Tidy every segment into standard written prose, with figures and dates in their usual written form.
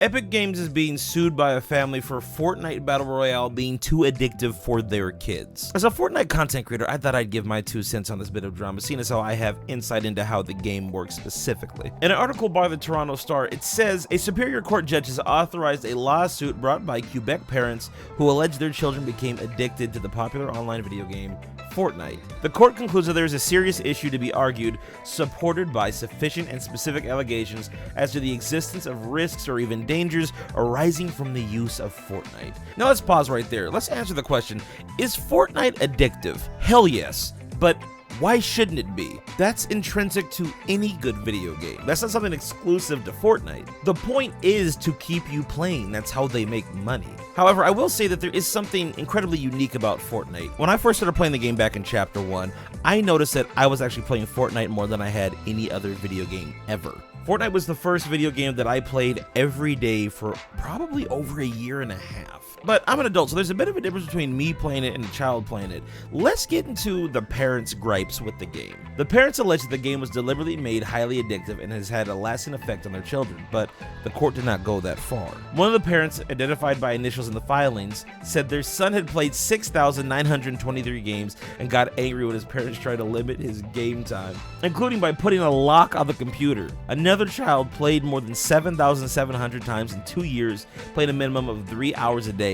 Epic Games is being sued by a family for Fortnite Battle Royale being too addictive for their kids. As a Fortnite content creator, I thought I'd give my 2 cents on this bit of drama, seeing as how I have insight into how the game works specifically. In an article by the Toronto Star, it says, a Superior Court judge has authorized a lawsuit brought by Quebec parents who allege their children became addicted to the popular online video game Fortnite. The court concludes that there is a serious issue to be argued, supported by sufficient and specific allegations as to the existence of risks or even dangers arising from the use of Fortnite. Now let's pause right there. Let's answer the question, is Fortnite addictive? Hell yes, but why shouldn't it be? That's intrinsic to any good video game. That's not something exclusive to Fortnite. The point is to keep you playing. That's how they make money. However, I will say that there is something incredibly unique about Fortnite. When I first started playing the game back in Chapter 1, I noticed that I was actually playing Fortnite more than I had any other video game ever. Fortnite was the first video game that I played every day for probably over a year and a half. But I'm an adult, so there's a bit of a difference between me playing it and a child playing it. Let's get into the parents' gripes with the game. The parents allege that the game was deliberately made highly addictive and has had a lasting effect on their children, but the court did not go that far. One of the parents, identified by initials in the filings, said their son had played 6,923 games and got angry when his parents tried to limit his game time, including by putting a lock on the computer. Another child played more than 7,700 times in 2 years, played a minimum of 3 hours a day,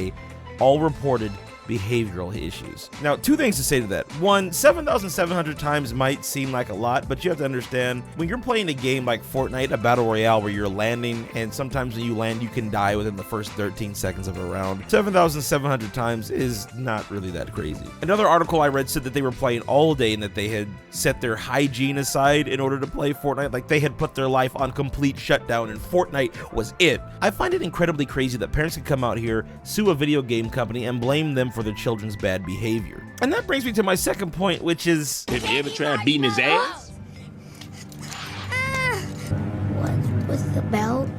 all reported behavioral issues. Now, 2 things to say to that. 1, 7,700 times might seem like a lot, but you have to understand, when you're playing a game like Fortnite, a battle royale where you're landing, and sometimes when you land, you can die within the first 13 seconds of a round, 7,700 times is not really that crazy. Another article I read said that they were playing all day and that they had set their hygiene aside in order to play Fortnite, like they had put their life on complete shutdown and Fortnite was it. I find it incredibly crazy that parents can come out here, sue a video game company, and blame them for their children's bad behavior. And that brings me to my second point, which is, have you ever tried beating his ass? What's the belt?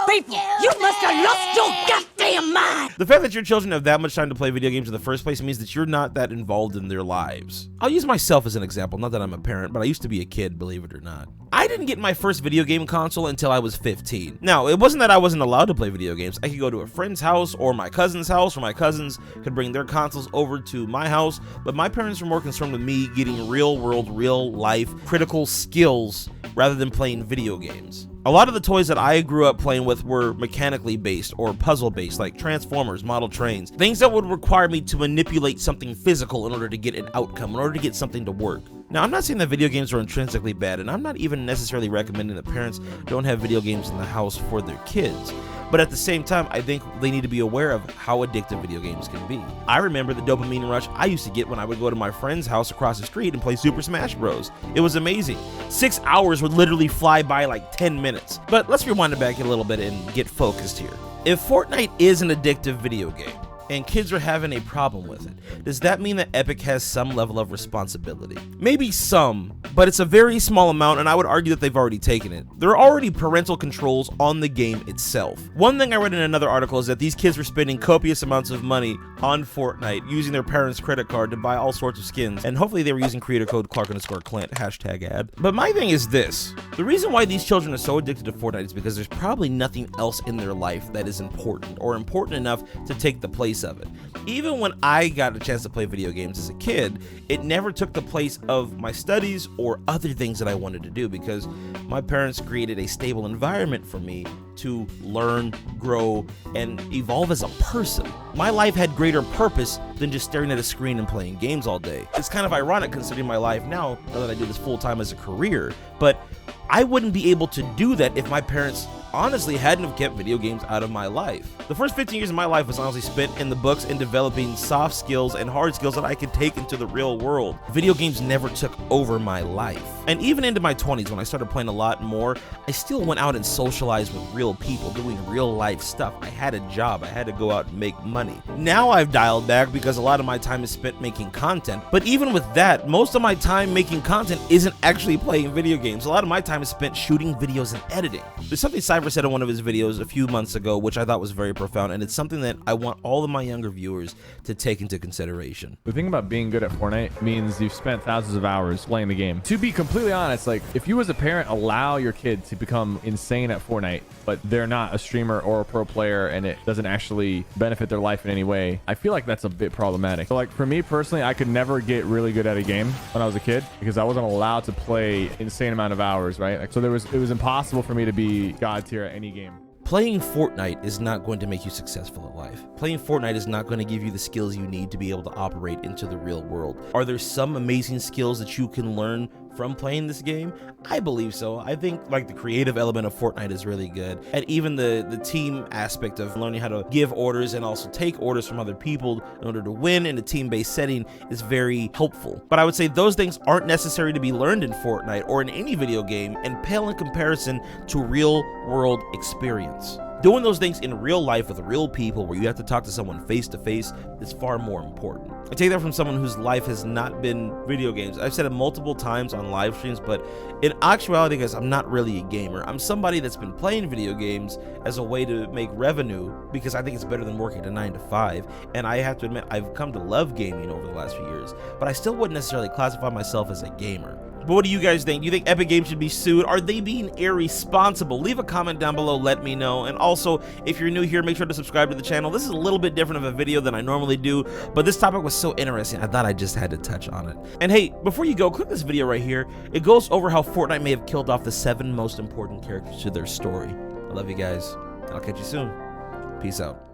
People, you must have lost your goddamn mind! the fact that your children have that much time to play video games in the first place means that you're not that involved in their lives. I'll use myself as an example, not that I'm a parent, but I used to be a kid, believe it or not. I didn't get my first video game console until I was 15. Now, it wasn't that I wasn't allowed to play video games. I could go to a friend's house or my cousin's house, or my cousins could bring their consoles over to my house, but my parents were more concerned with me getting real world, real life, critical skills rather than playing video games. A lot of the toys that I grew up playing with were mechanically based or puzzle based, like Transformers, model trains, things that would require me to manipulate something physical in order to get an outcome, in order to get something to work. Now, I'm not saying that video games are intrinsically bad, and I'm not even necessarily recommending that parents don't have video games in the house for their kids. But at the same time, I think they need to be aware of how addictive video games can be. I remember the dopamine rush I used to get when I would go to my friend's house across the street and play Super Smash Bros. It was amazing. 6 hours would literally fly by like 10 minutes. But let's rewind it back a little bit and get focused here. If Fortnite is an addictive video game, and kids are having a problem with it, does that mean that Epic has some level of responsibility? Maybe some, but it's a very small amount, and I would argue that they've already taken it. There are already parental controls on the game itself. One thing I read in another article is that these kids were spending copious amounts of money on Fortnite, using their parents' credit card to buy all sorts of skins, and hopefully they were using creator code Clark_Clint, #ad. But my thing is this, the reason why these children are so addicted to Fortnite is because there's probably nothing else in their life that is important, or important enough to take the place of it. Even when I got a chance to play video games as a kid, it never took the place of my studies or other things that I wanted to do, because my parents created a stable environment for me to learn, grow, and evolve as a person. My life had greater purpose than just staring at a screen and playing games all day. It's kind of ironic considering my life now that I do this full-time as a career, but I wouldn't be able to do that if my parents honestly hadn't have kept video games out of my life. The first 15 years of my life was honestly spent in the books and developing soft skills and hard skills that I could take into the real world. Video games never took over my life. And even into my 20s, when I started playing a lot more, I still went out and socialized with real people, doing real life stuff. I had a job, I had to go out and make money. Now I've dialed back because a lot of my time is spent making content, but even with that, most of my time making content isn't actually playing video games. A lot of my time is spent shooting videos and editing. There's something Cypher said in one of his videos a few months ago, which I thought was very profound, and it's something that I want all of my younger viewers to take into consideration. The thing about being good at Fortnite means you've spent thousands of hours playing the game. To be completely honest, like if you as a parent allow your kid to become insane at Fortnite, but they're not a streamer or a pro player and it doesn't actually benefit their life in any way, I feel like that's a bit problematic. So like for me personally, I could never get really good at a game when I was a kid because I wasn't allowed to play insane amount of hours, right? Like, so it was impossible for me to be god tier at any game. Playing Fortnite is not going to make you successful at life. Playing Fortnite is not going to give you the skills you need to be able to operate into the real world. Are there some amazing skills that you can learn from playing this game? I believe so. I think like the creative element of Fortnite is really good, and even the team aspect of learning how to give orders and also take orders from other people in order to win in a team-based setting is very helpful. But I would say those things aren't necessary to be learned in Fortnite or in any video game and pale in comparison to real world experience. Doing those things in real life with real people where you have to talk to someone face to face is far more important. I take that from someone whose life has not been video games. I've said it multiple times on live streams, but in actuality, guys, I'm not really a gamer. I'm somebody that's been playing video games as a way to make revenue because I think it's better than working a 9 to 5. And I have to admit, I've come to love gaming over the last few years, but I still wouldn't necessarily classify myself as a gamer. But what do you guys think? Do you think Epic Games should be sued? Are they being irresponsible? Leave a comment down below, let me know. And also, if you're new here, make sure to subscribe to the channel. This is a little bit different of a video than I normally do, but this topic was so interesting, I thought I just had to touch on it. And hey, before you go, click this video right here. It goes over how Fortnite may have killed off the 7 most important characters to their story. I love you guys. I'll catch you soon. Peace out.